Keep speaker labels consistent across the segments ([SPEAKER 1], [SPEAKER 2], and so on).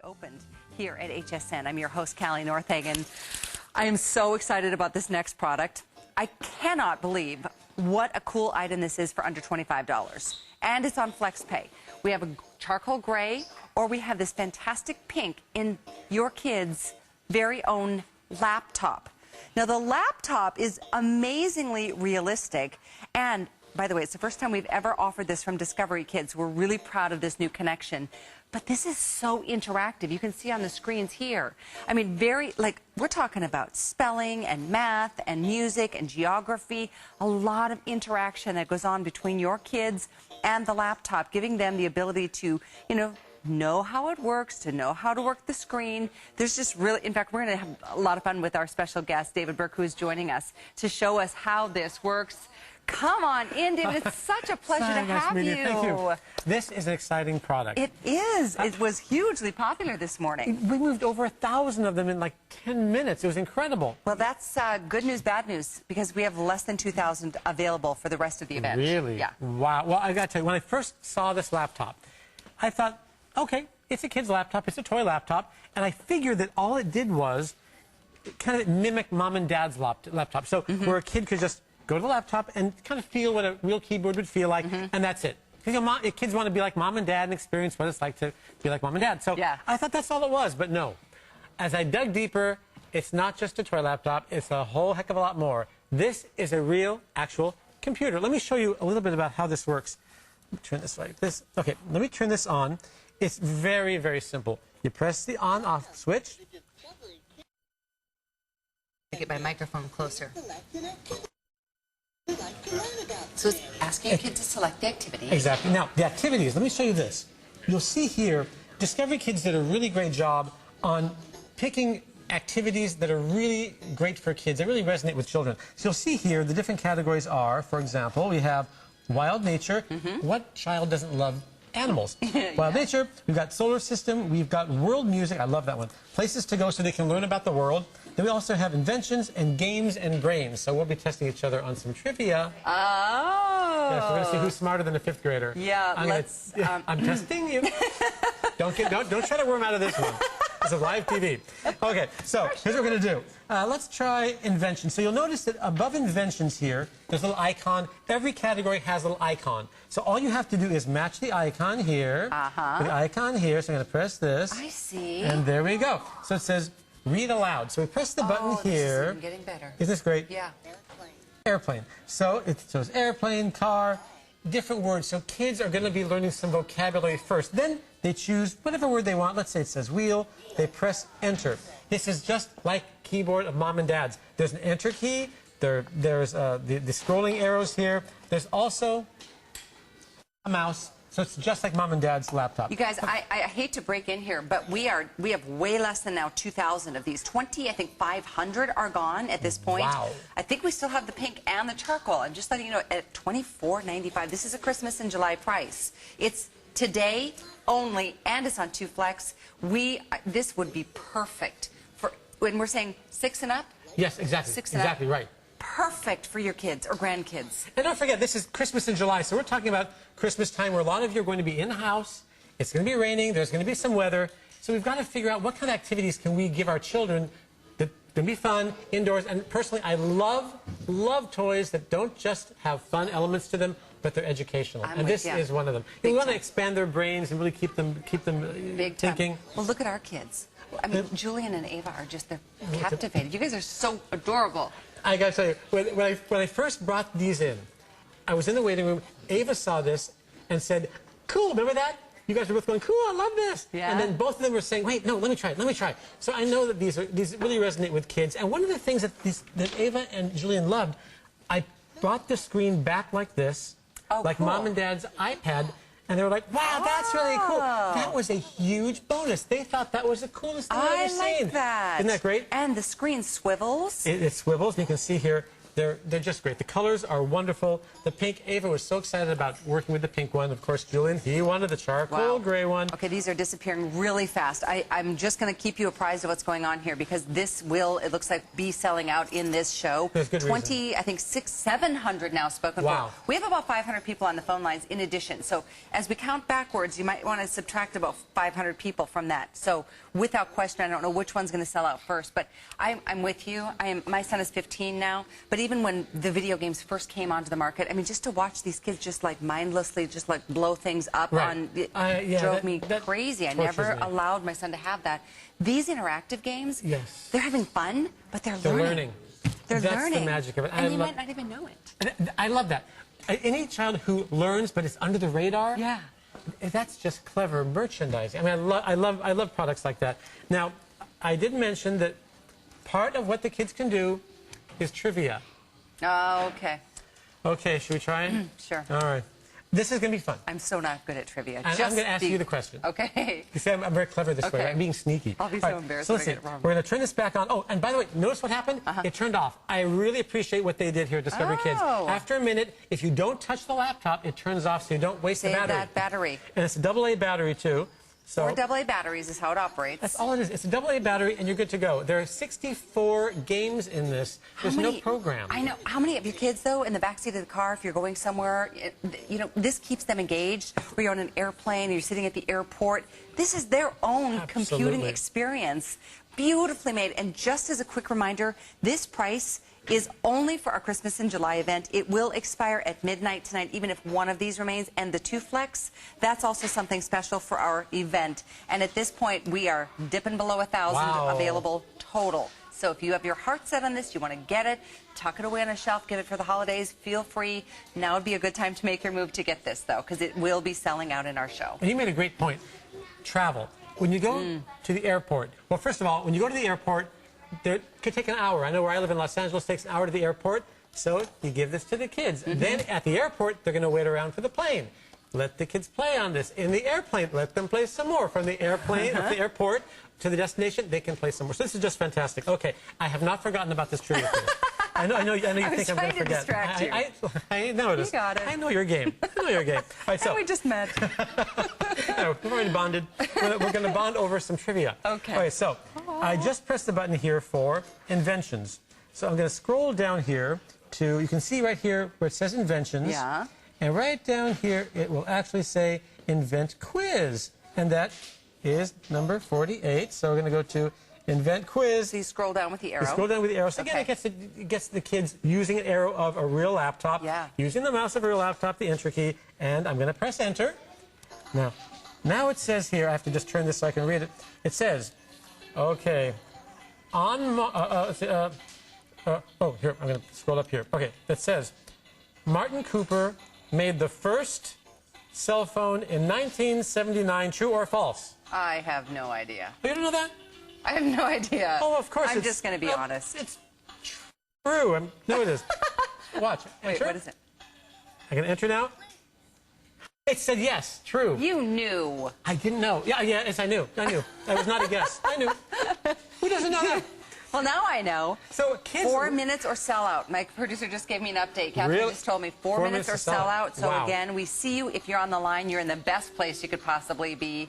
[SPEAKER 1] Opened here at HSN. I'm your host, Callie Northagen. I am so excited about this next product. I cannot believe what a cool item this is for under $25. And it's on FlexPay. We have a charcoal gray, or we have this fantastic pink in your kid's very own laptop. Now, the laptop is amazingly realistic, and by the way, it's the first time we've ever offered this from Discovery Kids. We're really proud of this new connection. But this is so interactive. You can see on the screens here. I mean, we're talking about spelling and math and music and geography. A lot of interaction that goes on between your kids and the laptop, giving them the ability to, know how it works, to know how to work the screen. There's just really, in fact, we're going to have a lot of fun with our special guest, David Burke, who is joining us to show us how this works. Come on in, David. It's such a pleasure to have you.
[SPEAKER 2] Thank you. This is an exciting product.
[SPEAKER 1] It is. It was hugely popular this morning.
[SPEAKER 2] We moved over 1,000 of them in like 10 minutes. It was incredible.
[SPEAKER 1] Well, that's good news, bad news, because we have less than 2,000 available for the rest of the event.
[SPEAKER 2] Really?
[SPEAKER 1] Yeah.
[SPEAKER 2] Wow. Well, I got to tell you, when I first saw this laptop, I thought, okay, it's a kid's laptop. It's a toy laptop. And I figured that all it did was kind of mimic mom and dad's laptop. So where a kid could just go to the laptop and kind of feel what a real keyboard would feel like, and that's it. Because kids want to be like mom and dad and experience what it's like to be like mom and dad. So
[SPEAKER 1] yeah.
[SPEAKER 2] I thought that's all it was, but no. As I dug deeper, it's not just a toy laptop, it's a whole heck of a lot more. This is a real, actual computer. Let me show you a little bit about how this works. Let me turn this like this. Okay, let me turn this on. It's very, very simple. You press the on-off switch.
[SPEAKER 1] Get my microphone closer. So it's asking a kid to select the activity.
[SPEAKER 2] Exactly. Now, the activities, let me show you this. You'll see here, Discovery Kids did a really great job on picking activities that are really great for kids. They really resonate with children. So you'll see here, the different categories are, for example, we have wild nature. What child doesn't love animals? Wild nature. We've got solar system. We've got world music. I love that one. Places to go so they can learn about the world. Then we also have inventions and games and brains. So we'll be testing each other on some trivia.
[SPEAKER 1] Oh.
[SPEAKER 2] Yes, we're going to see who's smarter than a fifth grader.
[SPEAKER 1] Yeah,
[SPEAKER 2] I'm testing you. Don't try to worm out of this one. It's a live TV. Okay, so here's what we're going to do. Let's try invention. So you'll notice that above inventions here, there's a little icon. Every category has a little icon. So all you have to do is match the icon here. With the icon here. So I'm going to press this.
[SPEAKER 1] I see.
[SPEAKER 2] And there we go. So it says read aloud. So we press the button here.
[SPEAKER 1] This is even getting better.
[SPEAKER 2] Isn't this great?
[SPEAKER 1] Yeah.
[SPEAKER 2] Airplane. So it shows airplane, car, different words. So kids are going to be learning some vocabulary first. Then they choose whatever word they want. Let's say it says wheel. They press enter. This is just like keyboard of mom and dad's. There's an enter key. There's the scrolling arrows here. There's also a mouse. So it's just like mom and dad's laptop.
[SPEAKER 1] You guys, I hate to break in here, but we have way less than now 2,000 of these. I think 500 are gone at this point.
[SPEAKER 2] Wow.
[SPEAKER 1] I think we still have the pink and the charcoal. I'm just letting you know, at $24.95. This is a Christmas in July price. It's today only, and it's on 2 Flex. This would be perfect for when we're saying 6 and up.
[SPEAKER 2] Yes, exactly.
[SPEAKER 1] 6 and up.
[SPEAKER 2] Exactly right.
[SPEAKER 1] Perfect for your kids or grandkids.
[SPEAKER 2] And don't forget, this is Christmas in July, so we're talking about Christmas time where a lot of you are going to be in the house. It's going to be raining. There's going to be some weather. So we've got to figure out what kind of activities can we give our children that can be fun indoors. And personally, I love toys that don't just have fun elements to them, but they're educational. And this is one of them. We want to expand their brains and really keep them thinking.
[SPEAKER 1] Well, look at our kids. I mean, Julian and Ava are just, they're captivated. You guys are so adorable.
[SPEAKER 2] I got to tell you, when I first brought these in, I was in the waiting room. Ava saw this and said, cool, remember that? You guys were both going, cool, I love this.
[SPEAKER 1] Yeah.
[SPEAKER 2] And then both of them were saying, wait, no, let me try it. So I know that these really resonate with kids. And one of the things that Ava and Julian loved, I brought the screen back like this, like
[SPEAKER 1] cool.
[SPEAKER 2] mom and dad's iPad. And they were like, wow, that's really cool. That was a huge bonus. They thought that was the coolest thing I've ever seen.
[SPEAKER 1] I like that.
[SPEAKER 2] Isn't that great?
[SPEAKER 1] And the screen swivels.
[SPEAKER 2] It swivels. You can see here, They're just great. The colors are wonderful. The pink, Ava was so excited about working with the pink one. Of course, Julian, he wanted the charcoal gray one.
[SPEAKER 1] Okay, these are disappearing really fast. I'm just going to keep you apprised of what's going on here because this will, it looks like, be selling out in this show.
[SPEAKER 2] There's good
[SPEAKER 1] 20,
[SPEAKER 2] reason.
[SPEAKER 1] I think 700 now spoken for. We have about 500 people on the phone lines in addition. So as we count backwards, you might want to subtract about 500 people from that. So without question, I don't know which one's going to sell out first, but I'm with you. My son is 15 now, but even when the video games first came onto the market, I mean, just to watch these kids just like mindlessly just like blow things up on it drove me crazy. I never allowed my son to have that. These interactive games, they're having fun, but they're learning. That's the magic of it.
[SPEAKER 2] And
[SPEAKER 1] you might not even know it.
[SPEAKER 2] I love that. Any child who learns but it's under the radar, that's just clever merchandising. I mean, I love products like that. Now, I did mention that part of what the kids can do is trivia. Oh, okay. Okay, should we try it?
[SPEAKER 1] Sure.
[SPEAKER 2] All right. This is going to be fun.
[SPEAKER 1] I'm so not good at trivia.
[SPEAKER 2] And I'm going to ask you the question.
[SPEAKER 1] Okay.
[SPEAKER 2] You see, I'm very clever this way. I'm being sneaky.
[SPEAKER 1] I'll be so embarrassed
[SPEAKER 2] so
[SPEAKER 1] if I get it wrong.
[SPEAKER 2] We're going to turn this back on. Oh, and by the way, notice what happened? It turned off. I really appreciate what they did here at Discovery Kids. After a minute, if you don't touch the laptop, it turns off so you don't waste the battery. Save that battery. And it's a AA battery, too. So 4 AA batteries is how it operates. That's all it is. It's a AA battery, and you're good to go. There are 64 games in this. There's no program. I know. How many of your kids, though, in the backseat of the car, if you're going somewhere, you know, this keeps them engaged, or you're on an airplane, or you're sitting at the airport. This is their own computing experience. Beautifully made. And just as a quick reminder, this price is only for our Christmas in July event. It will expire at midnight tonight, even if one of these remains. And the 2 Flex, that's also something special for our event. And at this point, we are dipping below 1,000 available total. So if you have your heart set on this, you want to get it, tuck it away on a shelf, give it for the holidays, feel free. Now would be a good time to make your move to get this, though, because it will be selling out in our show. And you made a great point. Travel. When you go to the airport, well, first of all, when you go to the airport, it could take an hour. I know where I live in Los Angeles, it takes an hour to the airport. So you give this to the kids. Then at the airport, they're going to wait around for the plane. Let the kids play on this. In the airplane, let them play some more. From the airplane, at the airport, to the destination, they can play some more. So this is just fantastic. Okay, I have not forgotten about this trivia quiz. I know you think I'm going to forget. I noticed. You got it. I know your game. I know your game. All right, so we just met. No, we've already bonded. We're going to bond over some trivia. Okay. All right, so I just pressed the button here for inventions. So I'm going to scroll down here to, you can see right here where it says inventions. Yeah. And right down here, it will actually say invent quiz. And that is number 48. So we're going to go to invent quiz. So you scroll down with the arrow. You scroll down with the arrow. So again, it gets the kids using an arrow of a real laptop, using the mouse of a real laptop, the enter key, and I'm going to press enter. Now it says here, I have to just turn this so I can read it. It says, okay, on, here, I'm going to scroll up here. Okay, it says, Martin Cooper made the first cell phone in 1979, true or false? I have no idea. Oh, you don't know that? I have no idea. Oh, of course. I'm just going to be honest. It's true. No, it is. Watch. Wait, what is it? I can enter now? It said yes, true. You knew. I didn't know. Yes, I knew. I knew. That was not a guess. I knew. Who doesn't know that? Well, now I know. So kids... 4 minutes or sell out. My producer just gave me an update. Catherine just told me 4 minutes or sell out. So again, we see you. If you're on the line, you're in the best place you could possibly be.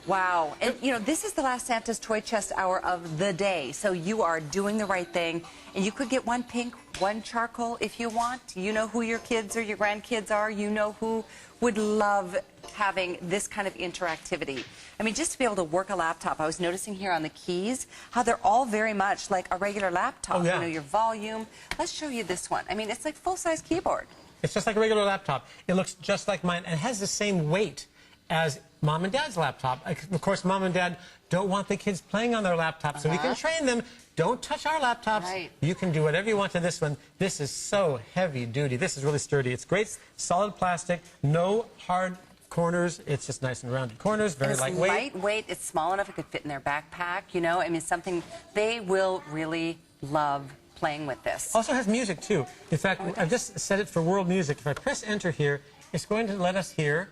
[SPEAKER 2] Wow. And, you know, this is the last Santa's Toy Chest hour of the day. So you are doing the right thing. And you could get one pink, one charcoal if you want. You know who your kids or your grandkids are. You know who would love having this kind of interactivity. I mean, just to be able to work a laptop. I was noticing here on the keys how they're all very much like a regular laptop. You know, your volume. Let's show you this one. I mean, it's like full-size keyboard. It's just like a regular laptop. It looks just like mine and has the same weight as Mom and Dad's laptop. Of course, Mom and Dad don't want the kids playing on their laptops, so we can train them. Don't touch our laptops. Right. You can do whatever you want to this one. This is so heavy duty. This is really sturdy. It's great, solid plastic, no hard corners. It's just nice and rounded corners, very lightweight. It's lightweight. It's small enough it could fit in their backpack, you know. I mean, something they will really love playing with this. Also has music, too. In fact, I've just set it for world music. If I press enter here, it's going to let us hear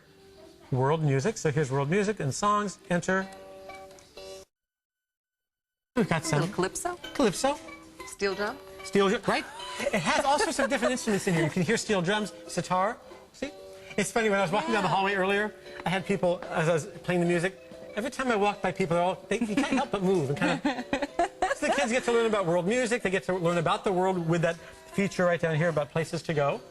[SPEAKER 2] world music. So here's world music and songs. Enter. We've got some. A little calypso? Calypso. Steel drum? Steel drum, right? It has all sorts of different instruments in here. You can hear steel drums, sitar. See? It's funny, when I was walking down the hallway earlier, I had people, as I was playing the music, every time I walk by people, you can't help but move. And kind of, so the kids get to learn about world music. They get to learn about the world with that feature right down here about places to go.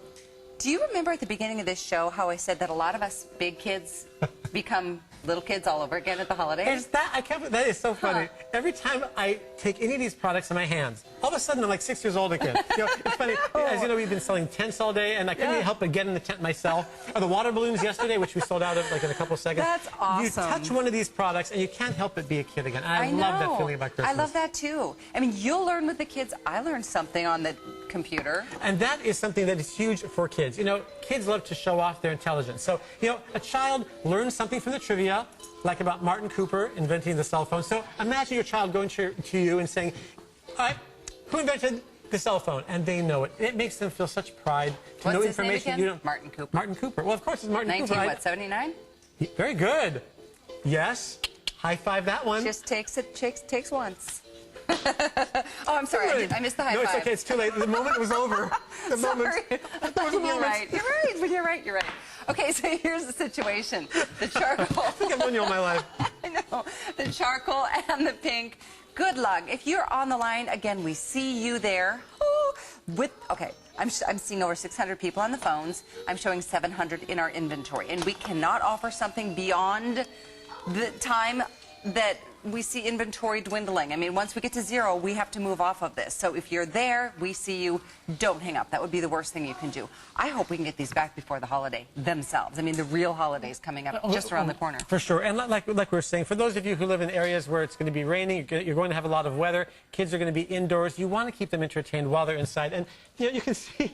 [SPEAKER 1] Do you remember at the beginning of this show how I said that a lot of us big kids become little kids all over again at the holidays?
[SPEAKER 2] That is so funny. Every time I take any of these products in my hands, all of a sudden I'm like 6 years old again. You know, it's funny. As you know, we've been selling tents all day, and I couldn't help but get in the tent myself. Or the water balloons yesterday, which we sold out of like in a couple of seconds.
[SPEAKER 1] That's awesome.
[SPEAKER 2] You touch one of these products, and you can't help but be a kid again. I love that feeling about Christmas.
[SPEAKER 1] I love that too. I mean, you'll learn with the kids. I learned something on the computer.
[SPEAKER 2] And that is something that is huge for kids. You know, kids love to show off their intelligence. So, you know, a child learns something from the trivia, like about Martin Cooper inventing the cell phone. So imagine your child going to you and saying, all right, who invented the cell phone? And they know it. It makes them feel such pride to know information you don't.
[SPEAKER 1] Martin Cooper.
[SPEAKER 2] Martin Cooper. Well, of course, it's Martin Cooper.
[SPEAKER 1] 1979?
[SPEAKER 2] Very good. Yes. High five that one.
[SPEAKER 1] Just takes once. Oh, I'm sorry. I missed the high five.
[SPEAKER 2] No, it's okay. It's too late. The moment was over. The moment.
[SPEAKER 1] You're right. You're right. Okay, so here's the situation. The charcoal.
[SPEAKER 2] I think I've known you all my life.
[SPEAKER 1] I know. The charcoal and the pink. Good luck. If you're on the line, again, we see you there. Okay, I'm seeing over 600 people on the phones. I'm showing 700 in our inventory. And we cannot offer something beyond the time that we see inventory dwindling. I mean, once we get to 0, we have to move off of this. So if you're there, we see you, don't hang up. That would be the worst thing you can do. I hope we can get these back before the holiday themselves. I mean, the real holiday's coming up just around the corner.
[SPEAKER 2] For sure. And like we were saying, for those of you who live in areas where it's going to be raining, you're going to have a lot of weather, kids are going to be indoors, you want to keep them entertained while they're inside. And you know, you can see,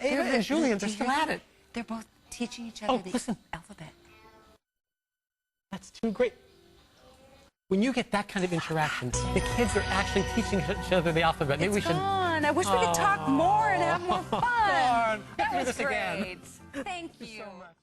[SPEAKER 2] Ava and Julian, they're still at it.
[SPEAKER 1] They're both teaching each other the alphabet.
[SPEAKER 2] That's too great. When you get that kind of interaction, the kids are actually teaching each other the alphabet. Maybe we should.
[SPEAKER 1] Fun. I wish we could talk more and have more fun.
[SPEAKER 2] Let's do this again.
[SPEAKER 1] Thank you.
[SPEAKER 2] So much.